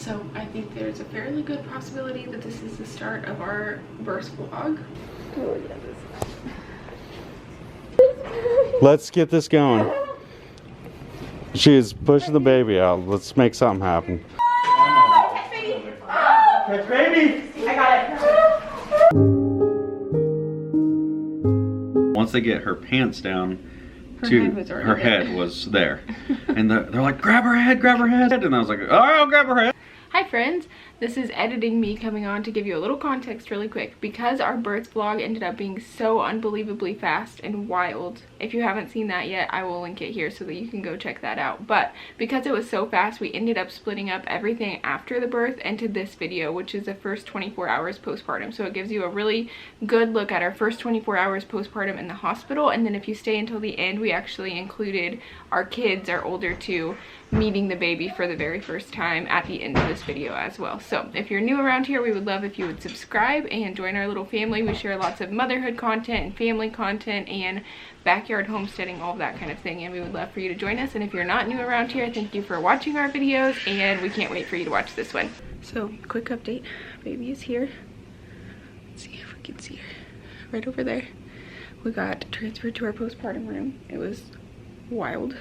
So I think there's a fairly good possibility that this is the start of our birth vlog. Oh, yeah, let's get this going. She's pushing the baby out. Let's make something happen. Catch baby! I got it. Once they get her pants down, her head was there. And they're like, grab her head, grab her head. And I was like, all right, I'll grab her head. Hi friends, this is editing me coming on to give you a little context really quick. Because our birth vlog ended up being so unbelievably fast and wild, if you haven't seen that yet, I will link it here so that you can go check that out. But because it was so fast, we ended up splitting up everything after the birth into this video, which is the first 24 hours postpartum. So it gives you a really good look at our first 24 hours postpartum in the hospital, and then if you stay until the end, we actually included our kids, our older two, meeting the baby for the very first time at the end of this video as well. So if you're new around here, we would love if you would subscribe and join our little family. We share lots of motherhood content and family content and backyard homesteading, all of that kind of thing, and we would love for you to join us. And if you're not new around here, thank you for watching our videos, and we can't wait for you to watch this one. So quick update, baby is here. Let's see if we can see her right over there. We got transferred to our postpartum room. It was wild.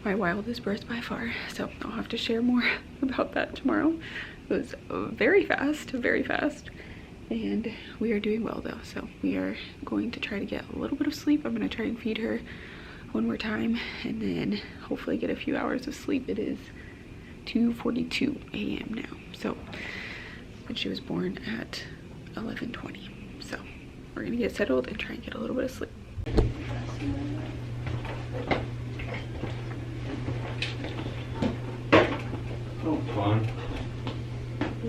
My wildest birth by far, so I'll have to share more about that tomorrow. It was very fast, and we are doing well though, so we are going to try to get a little bit of sleep. I'm going to try and feed her one more time and then hopefully get a few hours of sleep. It is 2:42 a.m. now, so, and she was born at 11:20, so we're gonna get settled and try and get a little bit of sleep. Oh, fun. A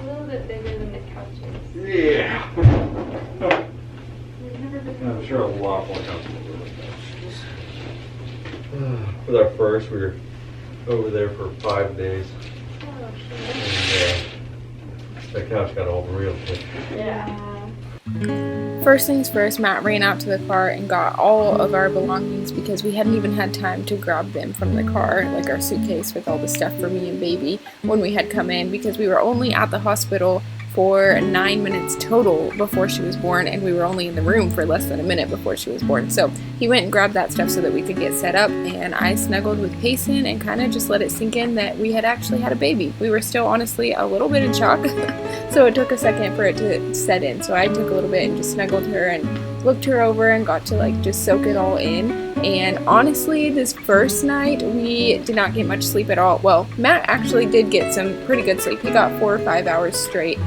little bit bigger than the couches. Yeah. I'm sure a lot more comfortable with that. With our first, we were over there for 5 days. Oh, And the couch got all real quick. yeah. First things first, Matt ran out to the car and got all of our belongings because we hadn't even had time to grab them from the car, like our suitcase with all the stuff for me and baby, when we had come in, because we were only at the hospital for 9 minutes total before she was born, and we were only in the room for less than a minute before she was born. So he went and grabbed that stuff so that we could get set up, and I snuggled with Payson and kind of just let it sink in that we had actually had a baby. We were still honestly a little bit in shock, so it took a second for it to set in. So I took a little bit and just snuggled her and looked her over and got to like just soak it all in. And honestly, this first night we did not get much sleep at all. Well, Matt actually did get some pretty good sleep. He got 4 or 5 hours straight,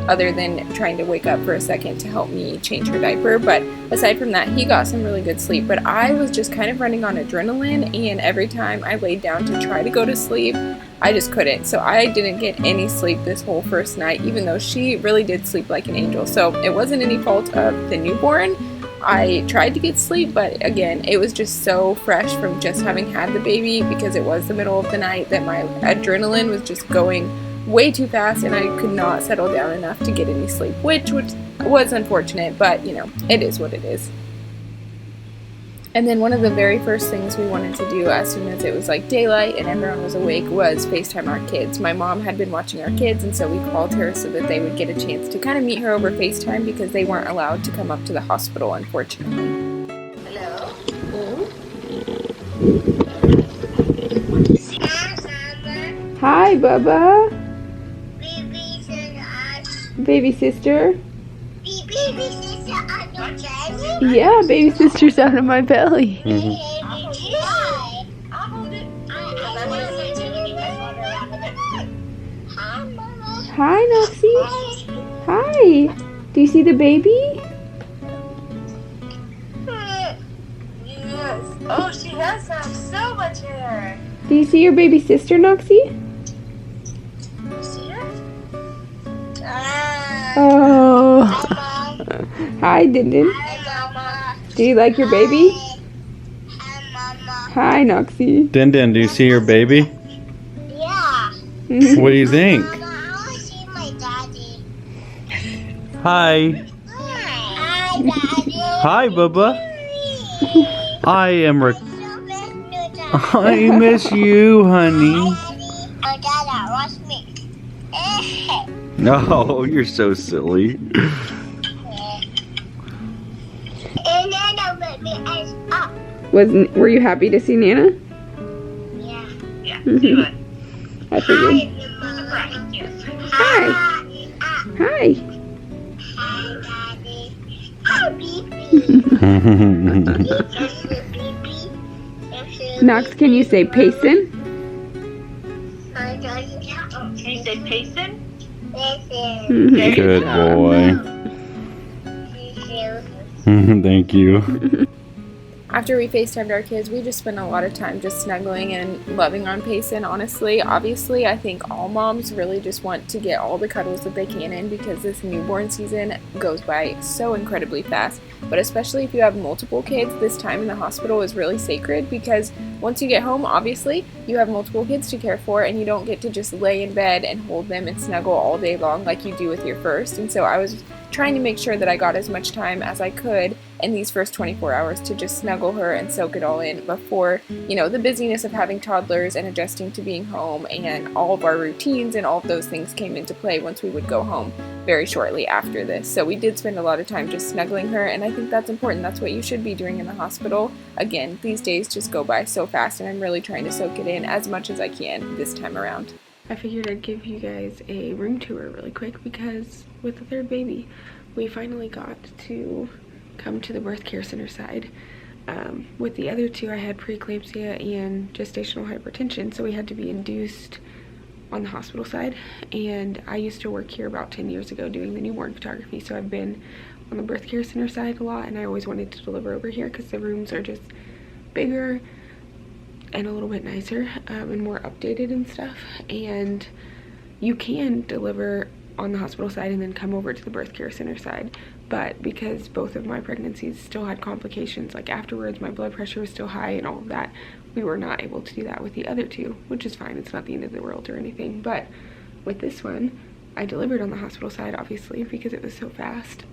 other than trying to wake up for a second to help me change her diaper. But aside from that, he got some really good sleep. But I was just kind of running on adrenaline, and every time I laid down to try to go to sleep, I just couldn't. So I didn't get any sleep this whole first night, even though she really did sleep like an angel. So it wasn't any fault of the newborn. I tried to get sleep, but again, it was just so fresh from just having had the baby, because it was the middle of the night, that my adrenaline was just going way too fast and I could not settle down enough to get any sleep, which was unfortunate, but you know, it is what it is. And then one of the very first things we wanted to do as soon as it was like daylight and everyone was awake was FaceTime our kids. My mom had been watching our kids, and so we called her so that they would get a chance to kind of meet her over FaceTime, because they weren't allowed to come up to the hospital, unfortunately. Hello. Hi, Bubba. Baby sister. Baby sister on your chest? Yeah, baby sister's out of my belly. I'll hold it. Hi, Mama. Hi, Noxie. Hi. Do you see the baby? Yes. Oh, she does have so much hair. Do you see your baby sister, Noxie? You see her? Oh. Hi, Mom. Hi, Dindin. Hi, Mama. Do you like your baby? Hi, Mama. Hi, Noxie. Din, do you see your baby? Yeah. What do you think? Mama, I want to see my daddy. Hi. Hi, Daddy. Hi, Bubba. I am So miss you, Daddy. I miss you, honey. Daddy. Dada, watch me. No, you're so silly. And Nana let me eyes up. Were you happy to see Nana? Yeah. I figured. Hi, Hi. Hi, Daddy. Hi, Beepy. Knox, can you say Payson? Hi, Daddy. Can you say Payson? Listen. Good boy. Thank you. After we FaceTimed our kids, we just spent a lot of time just snuggling and loving on Payson, honestly. Obviously, I think all moms really just want to get all the cuddles that they can in because this newborn season goes by so incredibly fast. But especially if you have multiple kids, this time in the hospital is really sacred because once you get home, obviously, you have multiple kids to care for and you don't get to just lay in bed and hold them and snuggle all day long like you do with your first. And so I was trying to make sure that I got as much time as I could in these first 24 hours to just snuggle her and soak it all in before, you know, the busyness of having toddlers and adjusting to being home and all of our routines and all of those things came into play once we would go home very shortly after this. So we did spend a lot of time just snuggling her, and I think that's important. That's what you should be doing in the hospital. Again, these days just go by so fast, and I'm really trying to soak it in as much as I can this time around. I figured I'd give you guys a room tour really quick because with the third baby, we finally got to come to the birth care center side. With the other two, I had preeclampsia and gestational hypertension, so we had to be induced on the hospital side. And I used to work here about 10 years ago doing the newborn photography, so I've been on the birth care center side a lot, and I always wanted to deliver over here because the rooms are just bigger and a little bit nicer and more updated and stuff. And you can deliver on the hospital side and then come over to the birth care center side, but because both of my pregnancies still had complications, like afterwards my blood pressure was still high and all of that, we were not able to do that with the other two, which is fine. It's not the end of the world or anything. But with this one, I delivered on the hospital side, obviously, because it was so fast.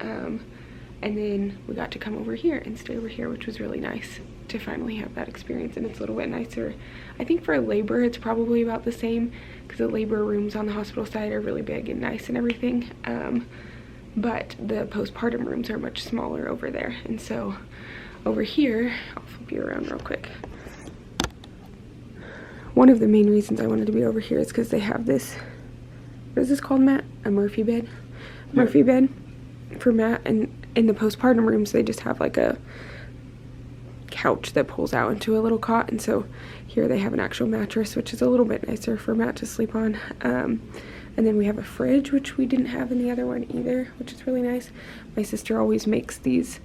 And then we got to come over here and stay over here, which was really nice to finally have that experience. And it's a little bit nicer. I think for labor, it's probably about the same because the labor rooms on the hospital side are really big and nice and everything. But the postpartum rooms are much smaller over there. And so over here, I'll flip you around real quick. One of the main reasons I wanted to be over here is because they have this, what is this called, Matt? A Murphy bed? Murphy bed for Matt. And in the postpartum rooms, they just have like a couch that pulls out into a little cot. And so here they have an actual mattress, which is a little bit nicer for Matt to sleep on. And then we have a fridge, which we didn't have in the other one either, which is really nice. My sister always makes these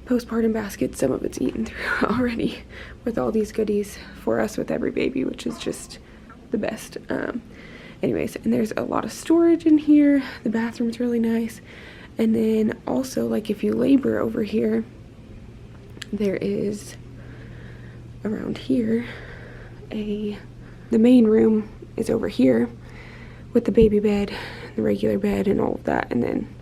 postpartum baskets. Some of it's eaten through already with all these goodies for us with every baby, which is just the best. Anyways, and there's a lot of storage in here. The bathroom's really nice. And then also, like, if you labor over here, there is around here the main room is over here with the baby bed, the regular bed, and all of that, and then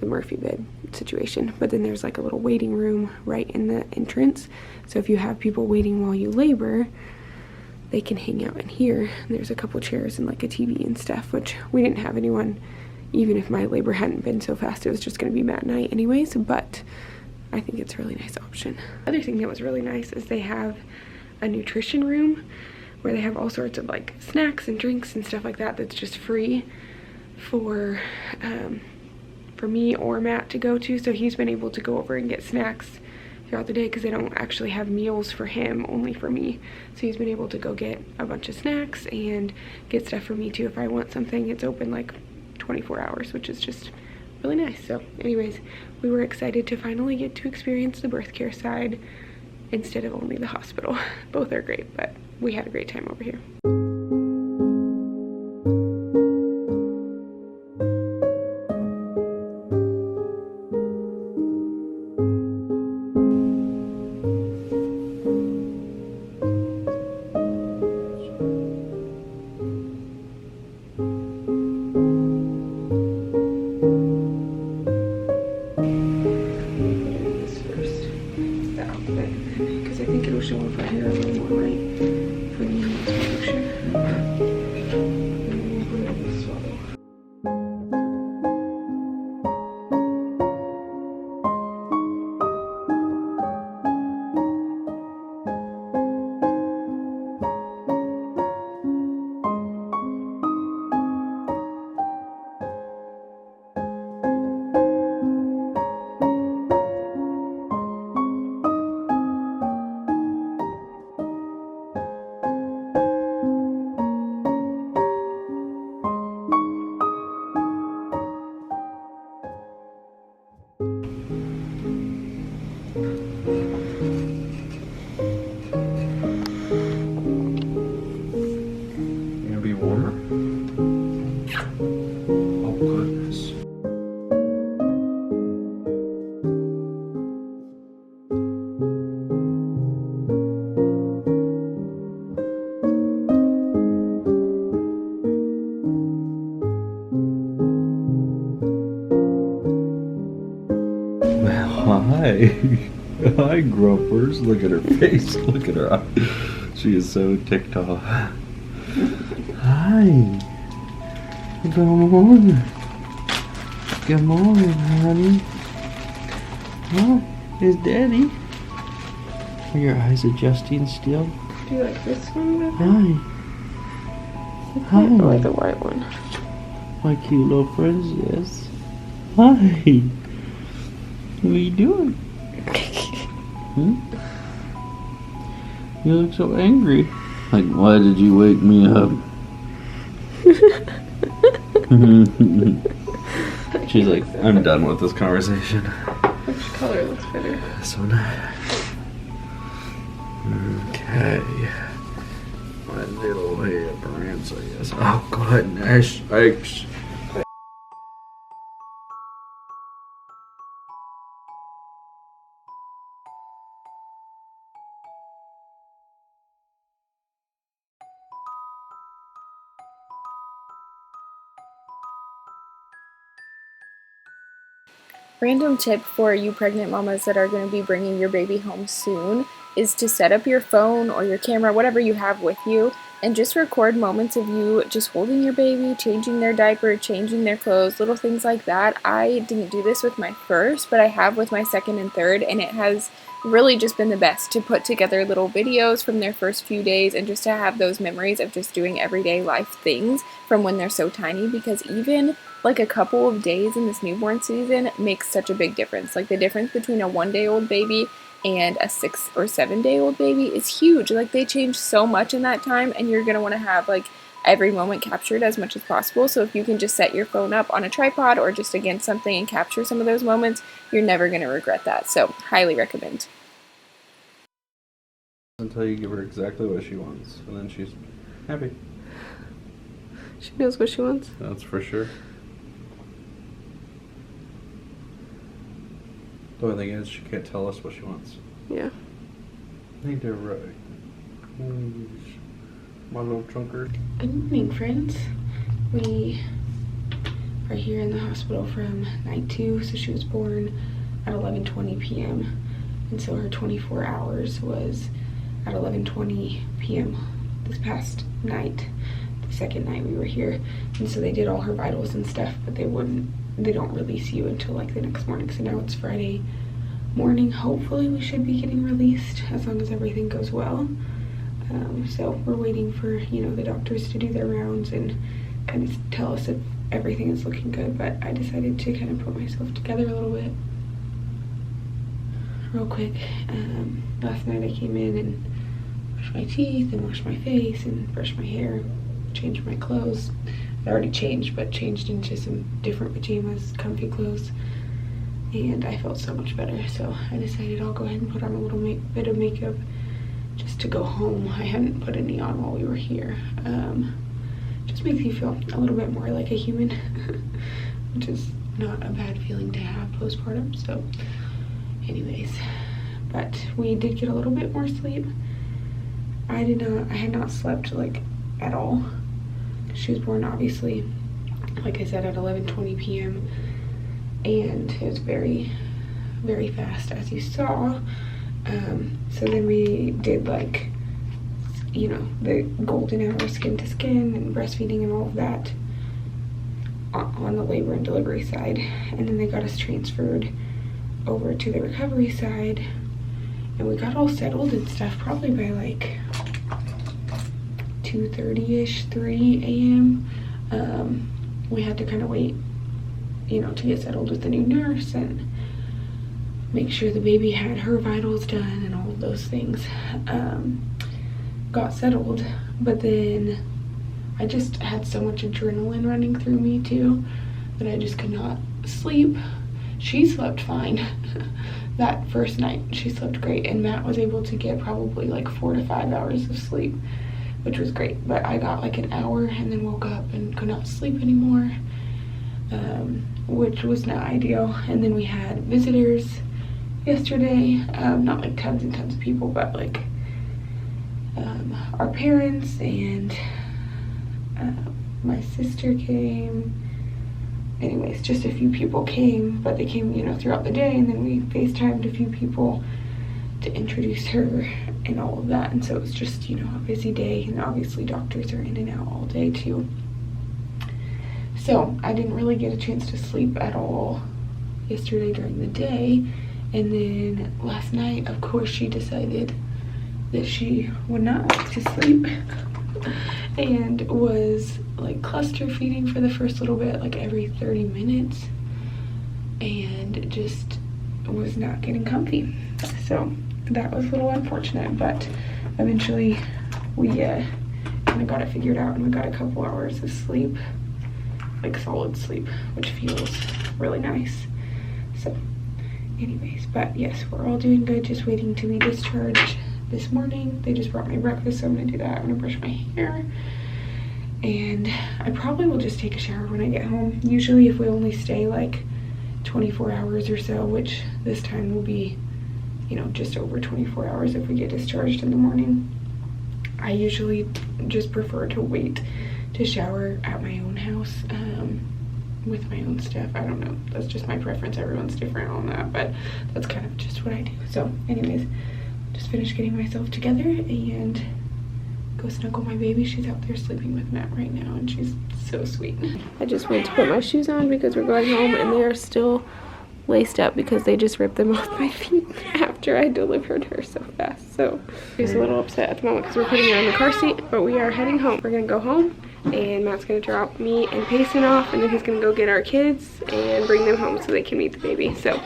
the Murphy bed situation. But then there's like a little waiting room right in the entrance, so if you have people waiting while you labor, they can hang out in here. And there's a couple chairs and like a TV and stuff, which we didn't have anyone. Even if my labor hadn't been so fast, it was just going to be Matt and I anyways, but I think it's a really nice option. Other thing that was really nice is they have a nutrition room where they have all sorts of like snacks and drinks and stuff like that that's just free for me or Matt to go to. So he's been able to go over and get snacks throughout the day because they don't actually have meals for him, only for me. So he's been able to go get a bunch of snacks and get stuff for me too if I want something. It's open like 24 hours, which is just really nice. So anyways, we were excited to finally get to experience the birth care side instead of only the hospital. Both are great, but we had a great time over here. Because I think it'll show off our hair a little more, right? For the warmer? Oh goodness. Hi. Hi, Grumpers. Look at her face. Look at her eye. She is so ticked off. Hi. Good morning. Good morning, honey. Oh, is Daddy? Are your eyes adjusting still? Do you like this one? Hi. I like the white one. My cute little friends, yes. Hi. What are you doing? Hmm? You look so angry. Like, why did you wake me up? She's like, I'm done with this conversation. Which color looks better? This one. Okay. My little hair prince, I guess. Oh, goodness sakes. Random tip for you pregnant mamas that are going to be bringing your baby home soon is to set up your phone or your camera, whatever you have with you, and just record moments of you just holding your baby, changing their diaper, changing their clothes, little things like that. I didn't do this with my first, but I have with my second and third, and it has really just been the best to put together little videos from their first few days and just to have those memories of just doing everyday life things from when they're so tiny, because even like a couple of days in this newborn season makes such a big difference. Like the difference between a 1-day-old baby and a 6 or 7-day-old baby is huge. Like they change so much in that time, and you're gonna want to have like every moment captured as much as possible. So if you can just set your phone up on a tripod or just against something and capture some of those moments, you're never gonna regret that. So highly recommend. Until you give her exactly what she wants, and then she's happy. She knows what she wants. That's for sure. The only thing is, she can't tell us what she wants. Yeah. Ain't that right? Please. My little chunker. Good morning, friends. We are here in the hospital from night 2, so she was born at 11:20 p.m. and so her 24 hours was at 11:20 p.m. this past night, the second night we were here. And so they did all her vitals and stuff, but they don't release you until like the next morning. So now it's Friday morning. Hopefully we should be getting released as long as everything goes well. So we're waiting for, you know, the doctors to do their rounds and kind of tell us if everything is looking good. But I decided to kind of put myself together a little bit real quick. Last night I came in and brushed my teeth and washed my face and brushed my hair, changed my clothes. I already changed, but changed into some different pajamas, comfy clothes, and I felt so much better. So I decided I'll go ahead and put on a little bit of makeup just to go home. I hadn't put any on while we were here. Just makes you feel a little bit more like a human, which is not a bad feeling to have postpartum. So anyways, but we did get a little bit more sleep. I had not slept like at all. She was born obviously, like I said, at 11:20 p.m. and it was very, very fast, as you saw. So then we did like, you know, the golden hour skin to skin and breastfeeding and all of that on the labor and delivery side, and then they got us transferred over to the recovery side, and we got all settled and stuff probably by like 2:30ish, 3 a.m. We had to kind of wait, you know, to get settled with the new nurse and make sure the baby had her vitals done and all of those things. Got settled, but then I just had so much adrenaline running through me too that I just could not sleep. She slept fine. That first night she slept great, and Matt was able to get probably like 4 to 5 hours of sleep. which was great. But I got like an hour and then woke up and could not sleep anymore, which was not ideal. And then we had visitors yesterday, not like tons and tons of people, but like our parents and my sister came. Anyways, just a few people came, but they came, you know, throughout the day, and then we FaceTimed a few people to introduce her and all of that. And so it was just, you know, a busy day, and obviously doctors are in and out all day too. So I didn't really get a chance to sleep at all yesterday during the day. And then last night, of course, she decided that she would not like to sleep and was like cluster feeding for the first little bit, like every 30 minutes, and just was not getting comfy. So that was a little unfortunate, but eventually we kind of got it figured out, and we got a couple hours of sleep, like solid sleep, which feels really nice. So anyways, but yes, we're all doing good, just waiting to be discharged this morning. They just brought me breakfast, so I'm gonna do that. I'm gonna brush my hair, and I probably will just take a shower when I get home. Usually if we only stay like 24 hours or so, which this time will be, you know, just over 24 hours if we get discharged in the morning, I usually just prefer to wait to shower at my own house with my own stuff. I don't know, that's just my preference. Everyone's different on that, but that's kind of just what I do. So anyways, just finished getting myself together and go snuggle my baby. She's out there sleeping with Matt right now, and she's so sweet. I just went to put my shoes on because we're going home, and they are still laced up because they just ripped them off my feet after I delivered her so fast. So she's a little upset at the moment because we're putting her in the car seat, but we are heading home. We're gonna go home, and Matt's gonna drop me and Payson off, and then he's gonna go get our kids and bring them home so they can meet the baby. So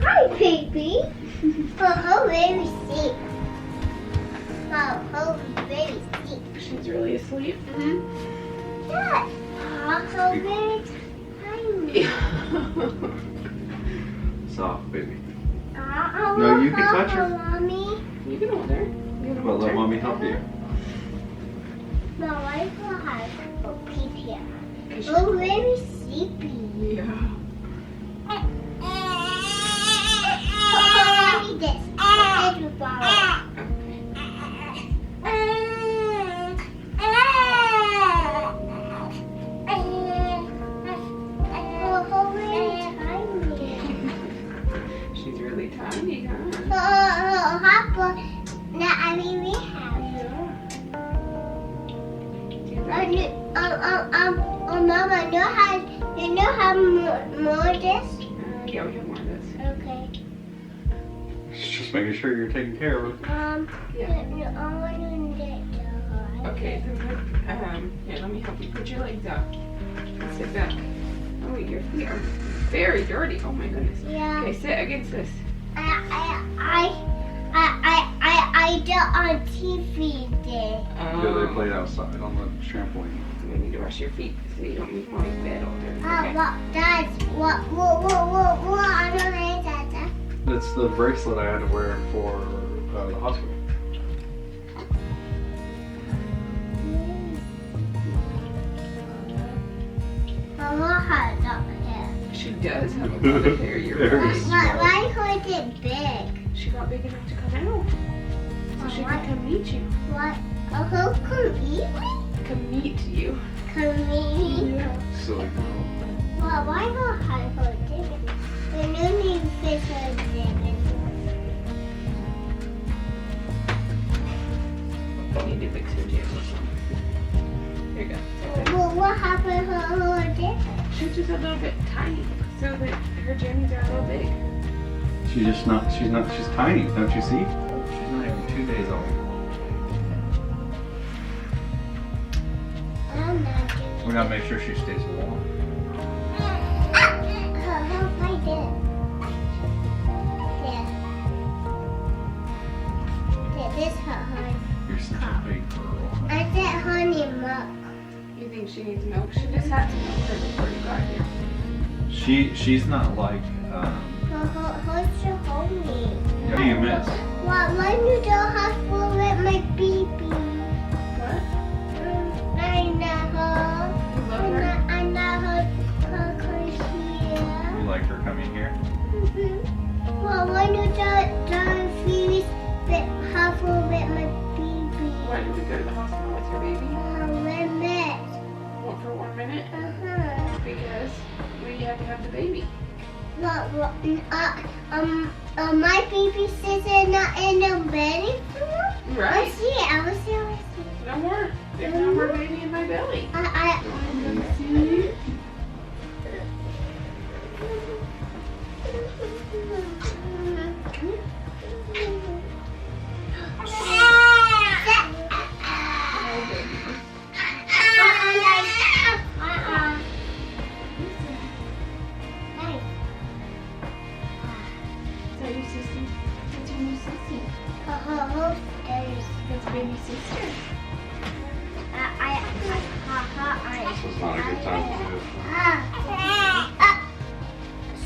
Hi, baby. Oh, very sick. Oh, very sick. she's really asleep. Yeah. Oh, very tiny. Soft, baby. No, No, you can touch her. Mommy. You can hold her. You can Well, hold let her. mommy help you. No, I will have a pee here. 'Cause she's Oh, very sleepy. Yeah. Oh, mommy, this. Let me borrow. Oh, very tiny. She's really tiny, huh? Oh, Papa. Now, I mean, we have Mama, you know how more this? Yeah, we have more of this. Okay. Just making sure you're taking care of her. Yeah. No, I want to get the Okay, so put, here, let me help you. Put your legs up. And sit back. Oh, your feet are very dirty. Oh my goodness. Yeah. Okay, sit against this. I did on TV there. Yeah, they played outside on the trampoline. You need to wash your feet so you don't move mommy's bed all day. Okay. What I don't like that. It's the bracelet I had to wear for the hospital. Mama has that hair. She does have a lot of hair. You're Very right. small. Why is it big? She got big enough to come out. So she can come meet you. What? Who can eat me? Come meet you. Can we? Yeah. Silly girl. Well, why not have her different? We don't need fish or different. You need to fix her jam or something. Here you go. Well, what happened to her different? She's just a little bit tiny, so that her jammies are a little big. She's tiny, don't you see? She's not even 2 days old. I'm not doing We gotta make sure she stays warm. I did. Yeah. This is her honey. You're such a big girl. I said honey milk. You think She needs milk. She just had some milk right before you got here. She's not like Hold your homie. what do you miss? Why you don't have to let my baby? What? I never. You love her? I never come here. You like her coming here? Well, why you don't feel have to let my baby? Why did we go to the hospital with your baby? Limit. What, for 1 minute? Because we had to have the baby. My baby sister not in the belly. Right. I see it. I will see it. No more. There's no more baby in my belly. I See? Is that your sister? That's your new sister. That's baby sister. This was not a good time to do it.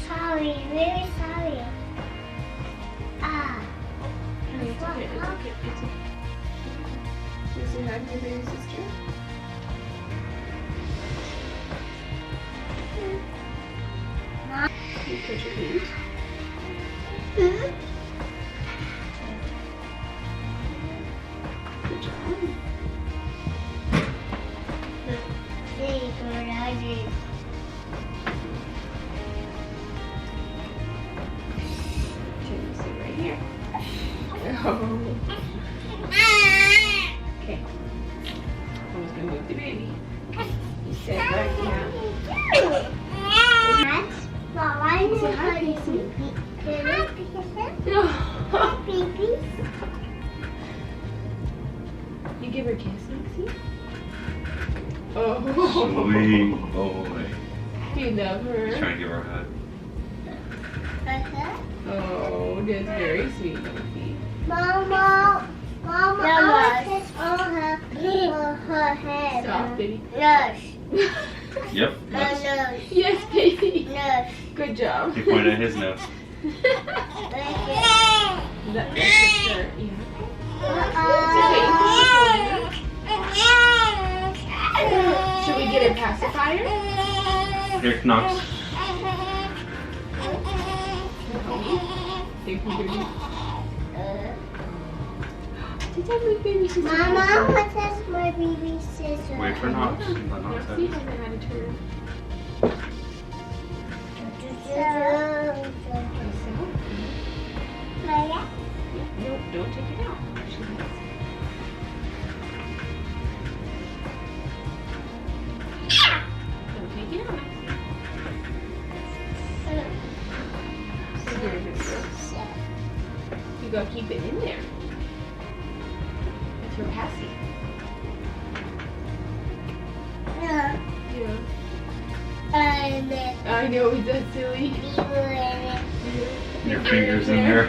Sorry, very sorry. Honey, it's okay. It's okay. It's okay. You say hi to your baby sister? You put your feet. Good job. Okay, you sit right here. Oh. Okay. I'm just gonna move the baby. You sit right now. Say hi, Casey. You give her a kiss, Lexi? Oh. Sweet boy. You love her? Trying to give her a hug. Oh, that's very sweet, Lexi. Mama, I kiss on her head. Soft, baby. Nurse. Yep. Nurse. Yes, baby. Nurse. Good job. He pointed at his nose. That's your shirt, yeah. Should we get a pacifier? Here, Knox. Did I move baby sister? Mama, what is my baby sister? Wait for Knox. Let Knox Knox, have you it. haven't had a turn. No, don't take it out. She has. Don't take it out. You're a good girl. You gotta keep it in there. It's your passy. Yeah. I know, is that silly? Your fingers in there.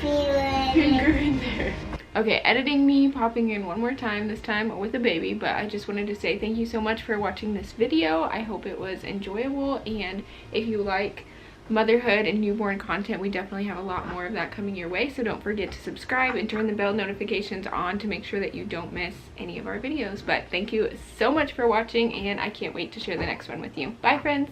Finger in there. Okay, editing me, popping in one more time, this time with a baby, but I just wanted to say thank you so much for watching this video. I hope it was enjoyable, and if you like motherhood and newborn content, we definitely have a lot more of that coming your way, so don't forget to subscribe and turn the bell notifications on to make sure that you don't miss any of our videos. But thank you so much for watching, and I can't wait to share the next one with you. Bye, friends.